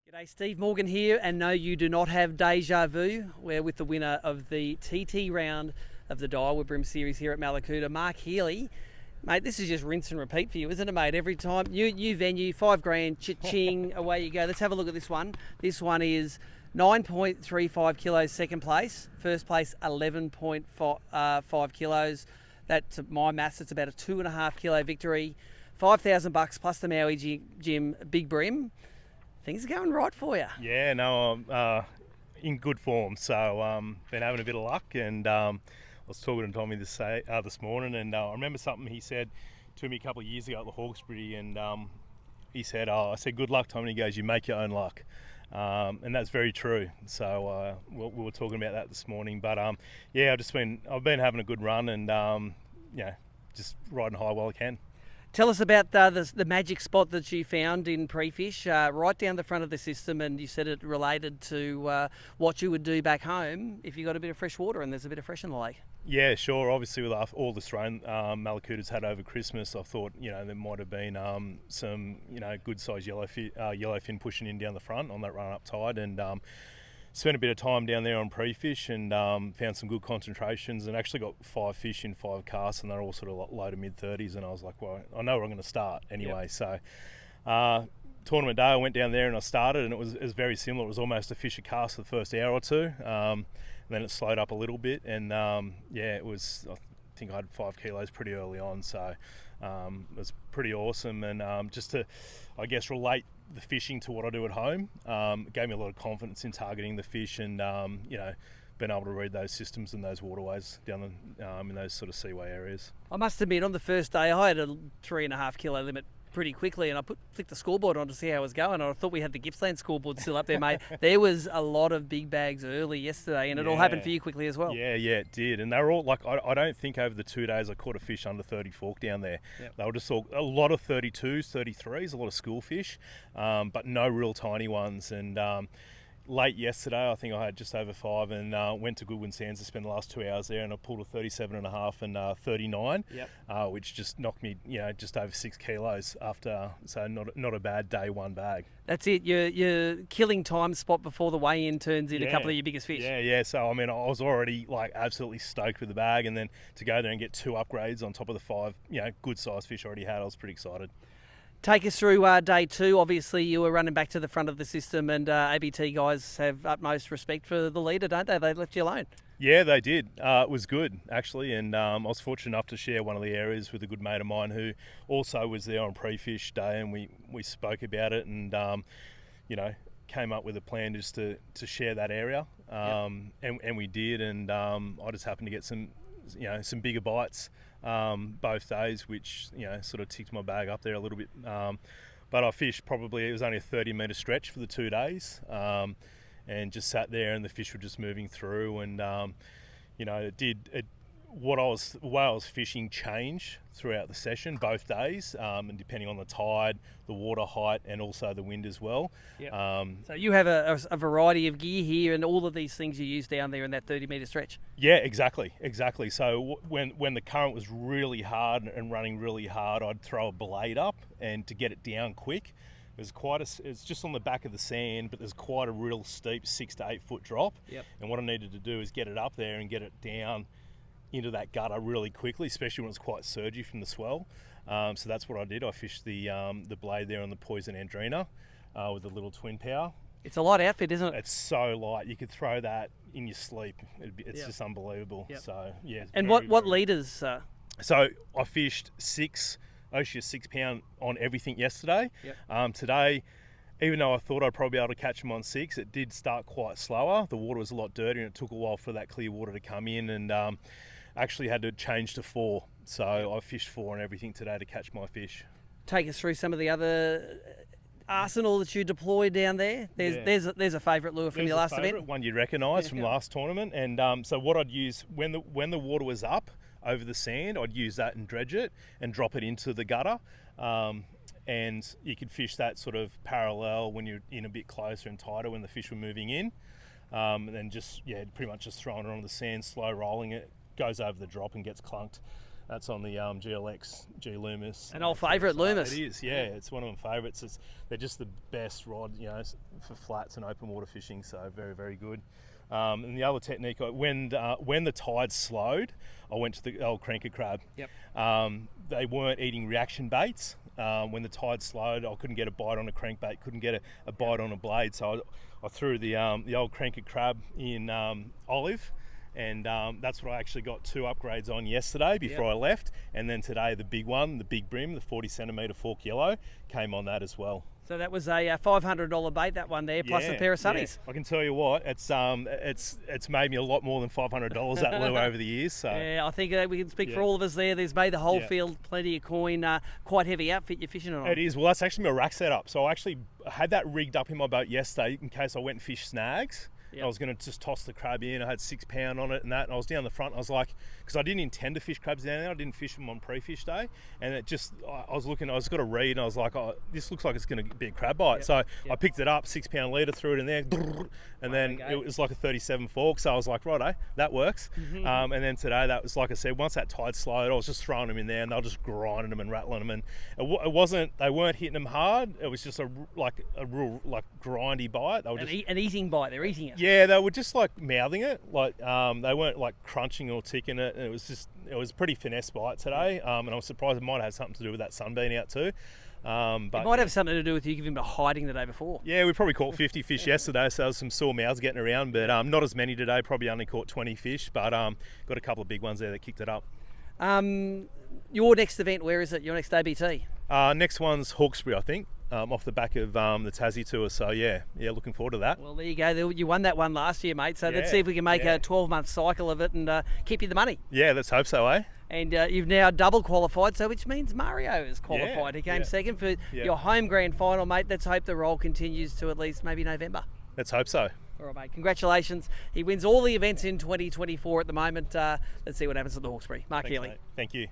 G'day, Steve Morgan here, and no, you do not have deja vu. We're with the winner of the TT round of the Daiwa BREAM Series here at Mallacoota, Mark Healey. Mate, this is just rinse and repeat for you, isn't it, mate? Every time, new venue, $5 grand, cha-ching, away you go. Let's have a look at this one. This one is 9.35 kilos second place. First place, 11.5 kilos. That's my maths, it's about a 2.5 kilo victory. $5,000 plus the Maui gym, Big BREAM. Things are going right for you. Yeah, no, I'm in good form. So been having a bit of luck, and I was talking to Tommy this morning, and I remember something he said to me a couple of years ago at the Hawkesbury, and he said, I said, good luck, Tommy. And he goes, you make your own luck. And that's very true. So we were talking about that this morning. But yeah, I've been having a good run, and just riding high while I can. Tell us about the magic spot that you found in pre-fish, right down the front of the system, and you said it related to what you would do back home if you got a bit of fresh water and there's a bit of fresh in the lake. Yeah, sure. Obviously, with all the rain Mallacoot's had over Christmas, I thought there might have been some good sized yellowfin pushing in down the front on that run up tide, and spent a bit of time down there on pre-fish, and found some good concentrations, and actually got 5 fish in 5 casts, and they're all sort of low to mid-30s, and I was like, well, I know where I'm going to start anyway. Yep. So tournament day, I went down there and I started, and it was very similar. It was almost a fish a cast for the first hour or two, and then it slowed up a little bit, and it was, I think I had 5 kilos pretty early on, so it was pretty awesome. And just to, I guess, relate the fishing to what I do at home, it gave me a lot of confidence in targeting the fish, and being able to read those systems and those waterways down in those sort of seaway areas. I must admit, on the first day I had a 3.5 kilo limit pretty quickly, and I flicked the scoreboard on to see how it was going, and I thought we had the Gippsland scoreboard still up there, mate. There was a lot of big bags early yesterday, and it all happened for you quickly as well. Yeah, it did. And they were all like, I don't think over the 2 days I caught a fish under 30 fork down there. Yep. They were just all, a lot of 32s, 33s, a lot of school fish, but no real tiny ones. And late yesterday, I think I had just over 5, and went to Goodwin Sands to spend the last 2 hours there, and I pulled a 37.5 and 39, which just knocked me, just over 6 kilos after. So not a bad day one bag. That's it. You're killing time spot before the weigh-in turns in a couple of your biggest fish. Yeah. So I mean, I was already absolutely stoked with the bag, and then to go there and get 2 upgrades on top of the 5, good sized fish I already had, I was pretty excited. Take us through day 2. Obviously, you were running back to the front of the system, and ABT guys have utmost respect for the leader, don't they? They left you alone. Yeah, they did. It was good, actually, and I was fortunate enough to share one of the areas with a good mate of mine who also was there on pre-fish day, and we spoke about it, and came up with a plan just to share that area, and we did, and I just happened to get some bigger bites both days, which sort of ticked my bag up there a little bit, but I fished it was only a 30-metre stretch for the 2 days, and just sat there, and the fish were just moving through, and the way I was fishing changed throughout the session both days, and depending on the tide, the water height, and also the wind as well. Yep. So you have a variety of gear here, and all of these things you use down there in that 30-metre stretch. Yeah, exactly. So when the current was really hard and running really hard, I'd throw a blade up, and to get it down quick, it's just on the back of the sand, but there's quite a real steep 6 to 8 foot drop. Yep. And what I needed to do is get it up there and get it down into that gutter really quickly, especially when it's quite surgy from the swell. So that's what I did. I fished the blade there on the Poison Andrina with the little twin power. It's a light outfit, isn't it? It's so light. You could throw that in your sleep. It's just unbelievable. Yep. So yeah. And what leaders? So I fished 6 pound on everything yesterday. Yep. Today, even though I thought I'd probably be able to catch them on 6, it did start quite slower. The water was a lot dirtier, and it took a while for that clear water to come in, and actually had to change to 4. So I fished 4 on everything today to catch my fish. Take us through some of the other arsenal that you deploy down there. There's a favourite lure from your last event. One you'd recognise from last tournament, and so what I'd use when the water was up over the sand, I'd use that and dredge it and drop it into the gutter. And you could fish that sort of parallel when you're in a bit closer and tighter when the fish were moving in, and then pretty much just throwing it on the sand, slow rolling it, goes over the drop and gets clunked. That's on the GLX G Loomis. An old favourite, Loomis. It is, yeah. It's one of my favourites. They're just the best rod, for flats and open water fishing. So very, very good. And the other technique, when the tide slowed, I went to the old cranker crab. Yep. They weren't eating reaction baits. When the tide slowed, I couldn't get a bite on a crankbait, couldn't get a bite on a blade. So I threw the old cranker crab in olive. And that's what I actually got 2 upgrades on yesterday before I left. And then today, the big one, the big brim, the 40 centimetre fork yellow, came on that as well. So that was a $500 bait, that one there, plus a pair of sunnies. I can tell you what, it's made me a lot more than $500 that lure over the years. So yeah, I think we can speak for all of us there. There's made the whole field plenty of coin, quite heavy outfit you're fishing on. It is. Well, that's actually my rack setup. So I actually had that rigged up in my boat yesterday in case I went and fished snags. Yep. I was going to just toss the crab in. I had 6 pound on it and that. And I was down the front. I was like, because I didn't intend to fish crabs down there. I didn't fish them on pre-fish day. And it just, I was got a read and I was like, oh, this looks like it's going to be a crab bite. Yep. So I picked it up, 6 pound leader, threw it in there. And then it was like a 37 fork. So I was like, righto, that works. Mm-hmm. And then today, that was, like I said, once that tide slowed, I was just throwing them in there and they were just grinding them and rattling them. And it wasn't, they weren't hitting them hard. It was just a real grindy bite. They were an eating bite. They're eating it. Yeah, they were just like mouthing it, like they weren't like crunching or ticking it. And it was a pretty finesse bite today, and I was surprised it might have something to do with that sun being out too. But it might have something to do with you giving them a hiding the day before. Yeah, we probably caught 50 fish yesterday, so there was some sore mouths getting around, but not as many today. Probably only caught 20 fish, but got a couple of big ones there that kicked it up. Your next event, where is it? Your next ABT? Next one's Hawkesbury, I think. Off the back of the Tassie tour, so yeah, looking forward to that. Well, there you go. You won that one last year, mate. So let's see if we can make a 12-month cycle of it and keep you the money. Yeah, let's hope so, eh? And you've now double qualified, so which means Mario is qualified. He came second for your home grand final, mate. Let's hope the roll continues to at least maybe November. Let's hope so. All right, mate. Congratulations. He wins all the events in 2024 at the moment. Let's see what happens at the Hawkesbury. Mark Healey. Thank you.